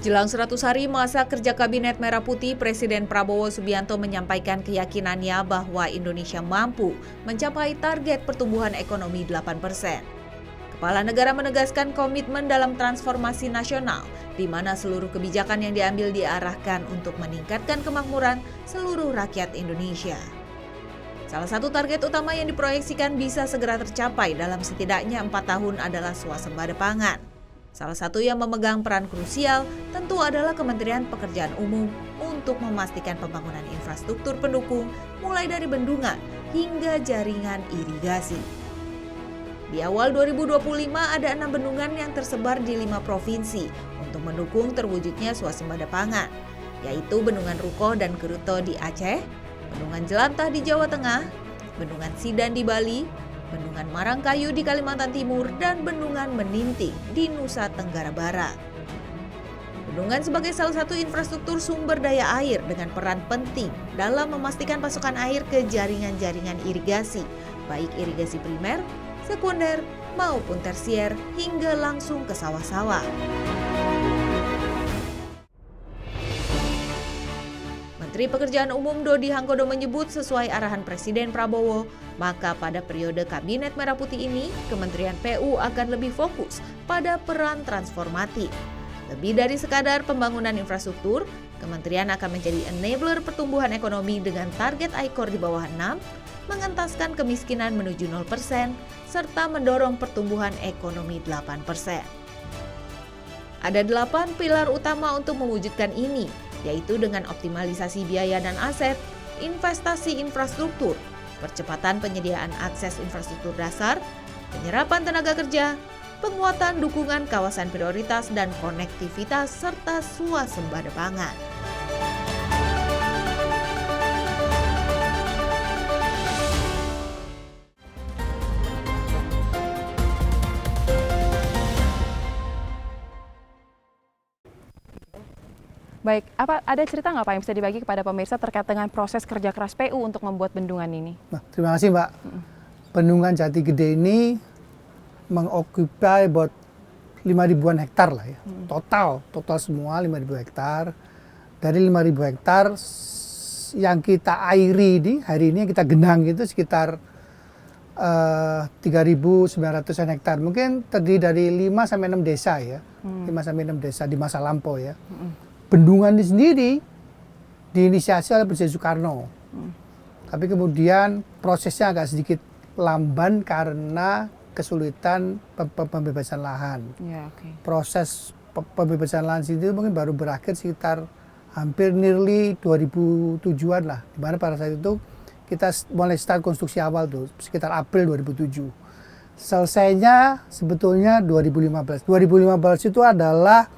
Jelang 100 hari masa kerja Kabinet Merah Putih, Presiden Prabowo Subianto menyampaikan keyakinannya bahwa Indonesia mampu mencapai target pertumbuhan ekonomi 8%. Kepala negara menegaskan komitmen dalam transformasi nasional, di mana seluruh kebijakan yang diambil diarahkan untuk meningkatkan kemakmuran seluruh rakyat Indonesia. Salah satu target utama yang diproyeksikan bisa segera tercapai dalam setidaknya 4 tahun adalah swasembada pangan. Salah satu yang memegang peran krusial tentu adalah Kementerian Pekerjaan Umum untuk memastikan pembangunan infrastruktur pendukung mulai dari bendungan hingga jaringan irigasi. Di awal 2025 ada 6 bendungan yang tersebar di 5 provinsi untuk mendukung terwujudnya swasembada pangan, yaitu Bendungan Rukoh dan Keruto di Aceh, Bendungan Jelantah di Jawa Tengah, Bendungan Sidan di Bali, Bendungan Marangkayu di Kalimantan Timur, dan Bendungan Meninting di Nusa Tenggara Barat. Bendungan sebagai salah satu infrastruktur sumber daya air dengan peran penting dalam memastikan pasokan air ke jaringan-jaringan irigasi, baik irigasi primer, sekunder, maupun tersier hingga langsung ke sawah-sawah. Menteri Pekerjaan Umum Dodi Hanggodo menyebut sesuai arahan Presiden Prabowo, maka pada periode Kabinet Merah Putih ini, Kementerian PU akan lebih fokus pada peran transformatif. Lebih dari sekadar pembangunan infrastruktur, Kementerian akan menjadi enabler pertumbuhan ekonomi dengan target ICOR di bawah 6, mengentaskan kemiskinan menuju 0%, serta mendorong pertumbuhan ekonomi 8%. Ada 8 pilar utama untuk mewujudkan ini, yaitu dengan optimalisasi biaya dan aset, investasi infrastruktur, percepatan penyediaan akses infrastruktur dasar, penyerapan tenaga kerja, penguatan dukungan kawasan prioritas dan konektivitas, serta swasembada pangan. Baik, ada cerita nggak Pak yang bisa dibagi kepada pemirsa terkait dengan proses kerja keras PU untuk membuat bendungan ini? Nah, terima kasih Mbak. Bendungan Jati Gede ini mengokupai buat 5.000-an hektar lah ya. Total semua 5.000 hektar. Dari 5.000 hektar yang kita airi di hari ini, yang kita genang itu sekitar 3.900-an hektar. Mungkin terdiri dari 5-6 desa ya. 5-6 desa di masa lampau ya. Bendungan ini sendiri diinisiasi oleh Presiden Soekarno. Tapi kemudian prosesnya agak sedikit lamban karena kesulitan pembebasan lahan. Proses pembebasan lahan itu mungkin baru berakhir sekitar hampir nearly 2007-an lah. Di mana pada saat itu kita mulai start konstruksi awal tuh sekitar April 2007. Selesainya sebetulnya 2015. 2015 itu adalah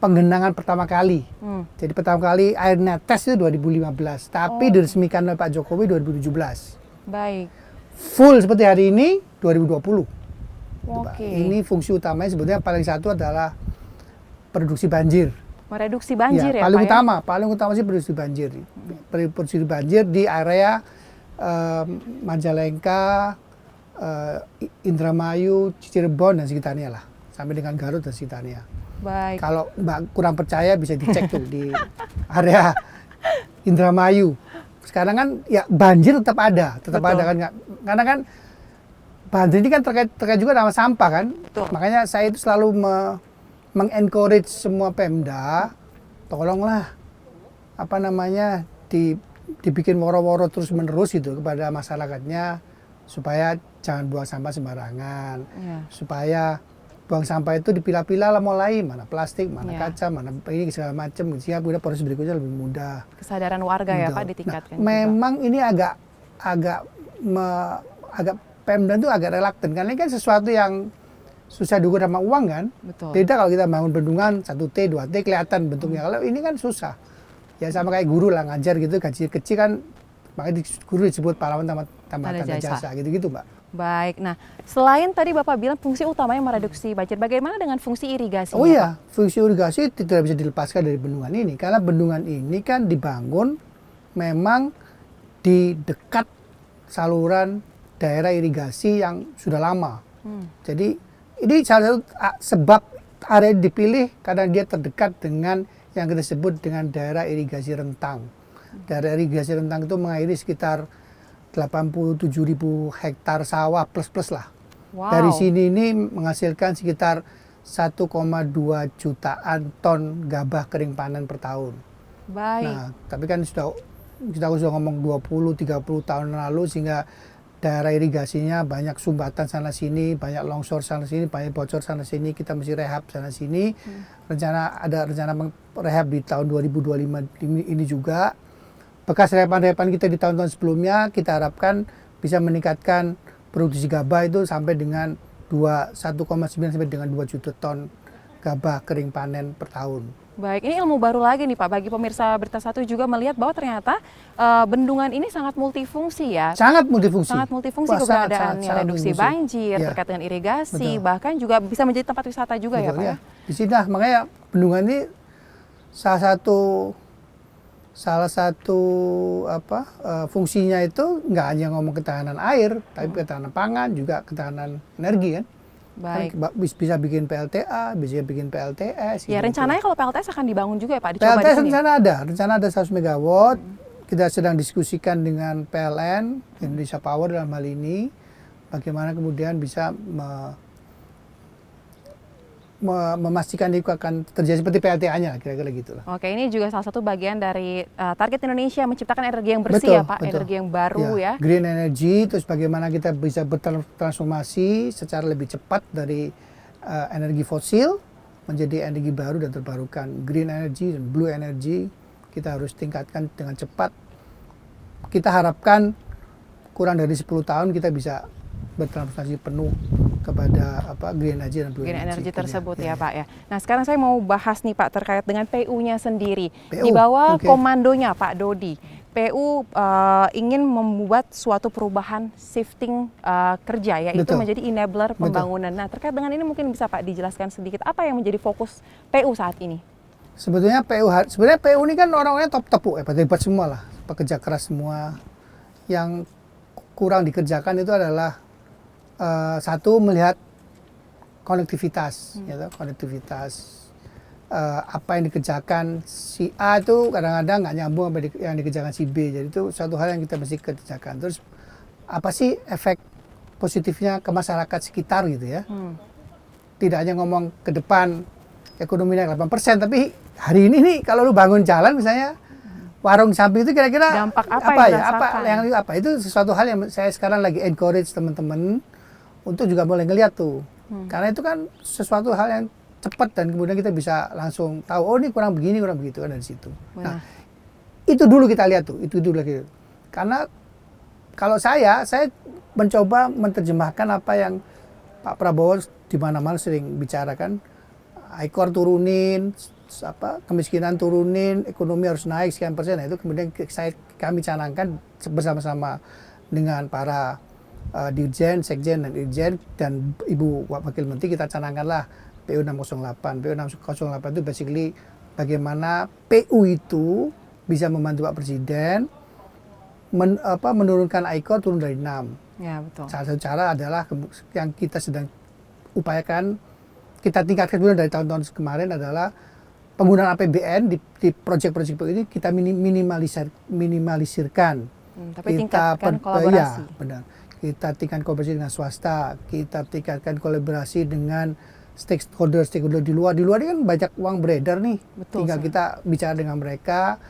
penggenangan pertama kali. Jadi pertama kali air netes itu 2015, tapi diresmikan oleh Pak Jokowi 2017. Baik. Full seperti hari ini 2020. Ini fungsi utamanya sebetulnya paling satu adalah produksi banjir. Mereduksi banjir ya, paling Pak utama, paling utama sih produksi banjir. Produksi banjir di area Majalengka, Indramayu, Cirebon dan sekitarnya lah, sampai dengan Garut dan sekitarnya. Baik. Kalau Mbak kurang percaya bisa dicek tuh di area Indramayu. Sekarang kan ya banjir tetap ada kan, karena kan banjir ini kan terkait juga sama sampah kan. Betul. Makanya saya itu selalu mengencourage semua Pemda, tolonglah dibikin woro-woro terus menerus gitu kepada masyarakatnya supaya jangan buang sampah sembarangan, supaya buang sampah itu dipilah-pilah lah, mulai mana plastik, mana kaca, mana ini segala macam, sehingga kemudian proses berikutnya lebih mudah. Kesadaran warga ya Pak ditingkatkan. Memang ini agak Pemda itu agak reluctant karena ini kan sesuatu yang susah diukur sama uang kan. Betul. Beda kalau kita bangun bendungan 1T, 2T kelihatan bentuknya. Kalau ini kan susah. Ya sama kayak guru lah ngajar gitu, gaji kecil kan, makanya guru disebut pahlawan tambah tanda jasa gitu-gitu Mbak. Baik, nah selain tadi Bapak bilang fungsi utamanya mereduksi banjir, bagaimana dengan fungsi irigasi? Oh iya, fungsi irigasi tidak bisa dilepaskan dari bendungan ini, karena bendungan ini kan dibangun memang di dekat saluran daerah irigasi yang sudah lama. Jadi ini salah satu sebab area dipilih karena dia terdekat dengan yang kita sebut dengan daerah irigasi rentang. Daerah irigasi rentang itu mengairi sekitar 87.000 hektar sawah plus-plus lah. Wow. Dari sini ini menghasilkan sekitar 1,2 jutaan ton gabah kering panen per tahun. Baik. Nah, tapi kan kita sudah ngomong 20-30 tahun lalu sehingga daerah irigasinya banyak sumbatan sana sini, banyak longsor sana sini, banyak bocor sana sini, kita mesti rehab sana sini. Ada rencana rehab di tahun 2025 ini juga. Bekas rehaban-rehaban kita di tahun-tahun sebelumnya kita harapkan bisa meningkatkan produksi gabah itu sampai dengan 1,9 sampai dengan 2 juta ton gabah kering panen per tahun. Baik, ini ilmu baru lagi nih Pak, bagi pemirsa Berita Satu juga melihat bahwa ternyata bendungan ini sangat multifungsi ya. Sangat multifungsi. Sangat multifungsi, Wah, keberadaannya, sangat reduksi multifungsi. banjir, Ya. terkait dengan irigasi, Betul. bahkan juga bisa menjadi tempat wisata juga ya Pak ya. Di sini makanya bendungan ini salah satu fungsinya itu nggak hanya ngomong ketahanan air, tapi ketahanan pangan, juga ketahanan energi kan. Baik. Kan bisa bikin PLTA, bisa bikin PLTS. Ya, gitu. rencananya kalau PLTS akan dibangun juga ya Pak, dicoba PLTS di sini. rencana ada 100 megawatt. Kita sedang diskusikan dengan PLN, Indonesia Power dalam hal ini, bagaimana kemudian bisa memastikan itu akan terjadi seperti PLTA-nya, kira-kira gitu lah. Oke, ini juga salah satu bagian dari target Indonesia menciptakan energi yang bersih ya Pak, energi yang baru ya. Green energy, terus bagaimana kita bisa bertransformasi secara lebih cepat dari energi fosil menjadi energi baru dan terbarukan. Green energy dan blue energy kita harus tingkatkan dengan cepat. Kita harapkan kurang dari 10 tahun kita bisa bertransformasi penuh kepada green energy dan blue Green energy energy tersebut ya Pak ya. Nah sekarang saya mau bahas nih Pak terkait dengan PU-nya sendiri. PU, Di bawah oke. komandonya Pak Dodi, PU ingin membuat suatu perubahan shifting kerja yaitu Betul. menjadi enabler pembangunan. Nah terkait dengan ini mungkin bisa Pak dijelaskan sedikit apa yang menjadi fokus PU saat ini? Sebetulnya PU ini kan orang-orangnya top-top hebat semua lah, pekerja keras semua. Yang kurang dikerjakan itu adalah satu, melihat konektivitas, apa yang dikerjakan si A itu kadang-kadang nggak nyambung sama yang dikerjakan si B. Jadi itu suatu hal yang kita mesti kerjakan. Terus apa sih efek positifnya ke masyarakat sekitar gitu ya? Tidak hanya ngomong ke depan ekonomi naik 8%, tapi hari ini nih kalau lu bangun jalan misalnya warung samping itu kira-kira Dampak apa yang dirasakan? itu sesuatu hal yang saya sekarang lagi encourage teman-teman untuk juga mulai ngeliat tuh. Karena itu kan sesuatu hal yang cepat dan kemudian kita bisa langsung tahu, oh ini kurang begini, kurang begitu kan dari situ. Nah, itu dulu kita lihat tuh, itu dulu lagi. Karena kalau saya mencoba menerjemahkan apa yang Pak Prabowo di mana-mana sering bicarakan, ICOR turunin, kemiskinan turunin, ekonomi harus naik sekian persen. Nah, itu kemudian kami canangkan bersama-sama dengan para Dirjen, Sekjen, dan Irjen, dan Ibu Wakil Menteri, kita canangkanlah PU 608. PU 608 itu basically bagaimana PU itu bisa membantu Pak Presiden menurunkan ICOR turun dari 6. Ya betul. Salah satu cara adalah yang kita sedang upayakan, kita tingkatkan kemudian dari tahun-tahun kemarin adalah penggunaan APBN di proyek-proyek ini kita minimalisirkan. Tapi tingkatkan kolaborasi. Ya, benar. Kita tingkatkan kolaborasi dengan swasta, kita tingkatkan kolaborasi dengan stakeholder di luar. Di luar ini kan banyak uang beredar nih. Betul, Tinggal kita bicara dengan mereka.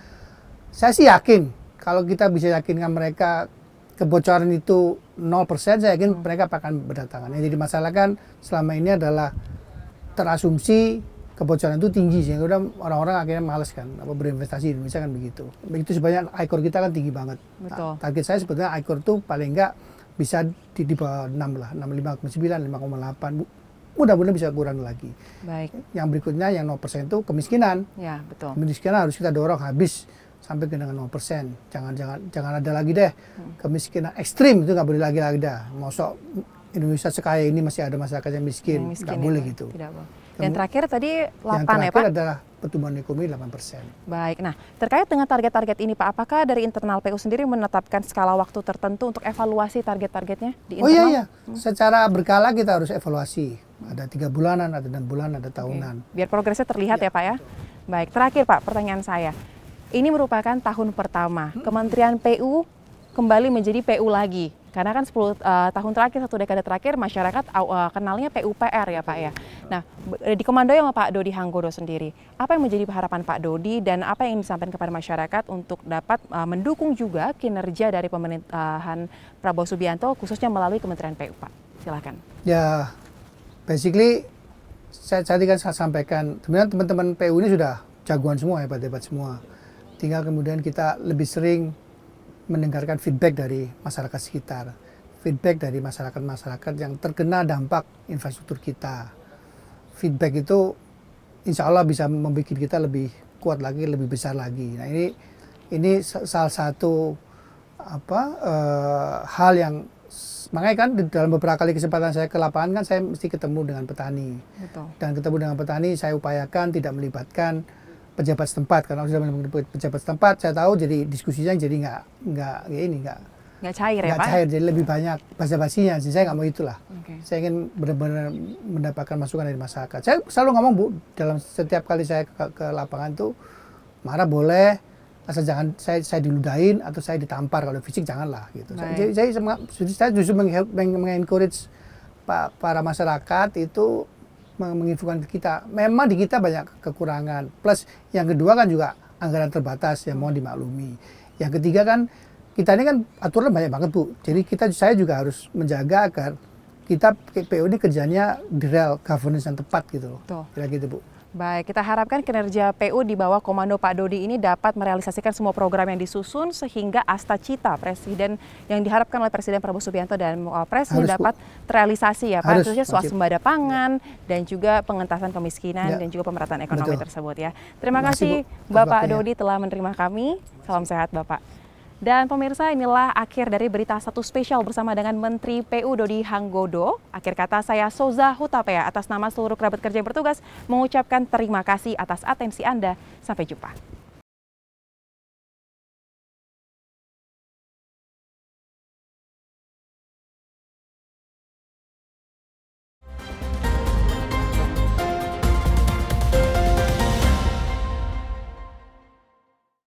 Saya sih yakin kalau kita bisa yakinkan mereka kebocoran itu 0%, saya yakin mereka akan berdatangan. Yang jadi masalah kan selama ini adalah terasumsi kebocoran itu tinggi, sehingga udah orang-orang akhirnya males kan berinvestasi di Indonesia kan begitu. Begitu sebenarnya ICOR kita kan tinggi banget. Betul. Nah, target saya sebetulnya ICOR itu paling enggak bisa di bawah 6 lah, 5,9, 5,8. Mudah-mudahan bisa kurang lagi. Baik. Yang berikutnya yang 0% itu kemiskinan. Ya betul. Kemiskinan harus kita dorong habis sampai ke dengan 0%. Jangan ada lagi deh kemiskinan ekstrim, itu nggak boleh lagi dah. Mosok Indonesia sekaya ini masih ada masyarakat yang miskin, nggak boleh gitu. Tidak boleh. Yang terakhir tadi 8 yang ya Pak? terakhir adalah pertumbuhan ekonomi 8%. Baik, nah terkait dengan target-target ini Pak, apakah dari internal PU sendiri menetapkan skala waktu tertentu untuk evaluasi target-targetnya di internal? Oh iya, secara berkala kita harus evaluasi. Ada 3 bulanan, ada 6 bulan, ada tahunan. Biar progresnya terlihat ya Pak ya. Baik, terakhir Pak, pertanyaan saya. Ini merupakan tahun pertama Kementerian PU kembali menjadi PU lagi. Karena kan 10 tahun terakhir, 1 dekade terakhir masyarakat kenalnya PUPR ya Pak ya. Nah, di Komando yang Pak Dodi Hanggodo sendiri, apa yang menjadi harapan Pak Dodi dan apa yang ingin disampaikan kepada masyarakat untuk dapat mendukung juga kinerja dari pemerintahan Prabowo Subianto khususnya melalui Kementerian PU Pak? Silakan. Ya, basically saya tadi kan saya sampaikan, sebenarnya teman-teman PU ini sudah jagoan semua, hebat-hebat semua. Tinggal kemudian kita lebih sering mendengarkan feedback dari masyarakat sekitar, feedback dari masyarakat-masyarakat yang terkena dampak infrastruktur kita. Feedback itu insya Allah bisa membuat kita lebih kuat lagi, lebih besar lagi. Nah ini salah satu hal yang makanya kan dalam beberapa kali kesempatan saya ke lapangan kan saya mesti ketemu dengan petani. Betul. Dan ketemu dengan petani saya upayakan tidak melibatkan pejabat setempat, karena sudah menemukan pejabat setempat saya tahu jadi diskusinya jadi nggak cair ya Pak? Cair, jadi lebih banyak basa-basinya. Saya nggak mau itulah. Okay. Saya ingin benar-benar mendapatkan masukan dari masyarakat. Saya selalu ngomong Bu, dalam setiap kali saya ke lapangan tuh marah boleh, asal jangan saya diludahin atau saya ditampar, kalau fisik janganlah gitu. Saya justru mengencourage para masyarakat itu menginfokan ke kita. Memang di kita banyak kekurangan. Plus yang kedua kan juga anggaran terbatas yang mohon dimaklumi. Yang ketiga kan kita ini kan aturan banyak banget Bu. Jadi saya juga harus menjaga agar kita PU ini kerjanya di real governance yang tepat gitu loh. Kira gitu Bu. Baik, kita harapkan kinerja PU di bawah komando Pak Dodi ini dapat merealisasikan semua program yang disusun sehingga asta cita Presiden yang diharapkan oleh Presiden Prabowo Subianto dan Presiden dapat terrealisasi ya Pak, khususnya swasembada pangan dan juga pengentasan kemiskinan dan juga pemerataan ekonomi tersebut ya. Terima kasih Bapak Dodi telah menerima kami. Salam sehat Bapak. Dan pemirsa, inilah akhir dari berita satu spesial bersama dengan Menteri PU Dodi Hanggodo. Akhir kata saya Soza Hutapea atas nama seluruh kerabat kerja yang bertugas mengucapkan terima kasih atas atensi Anda. Sampai jumpa.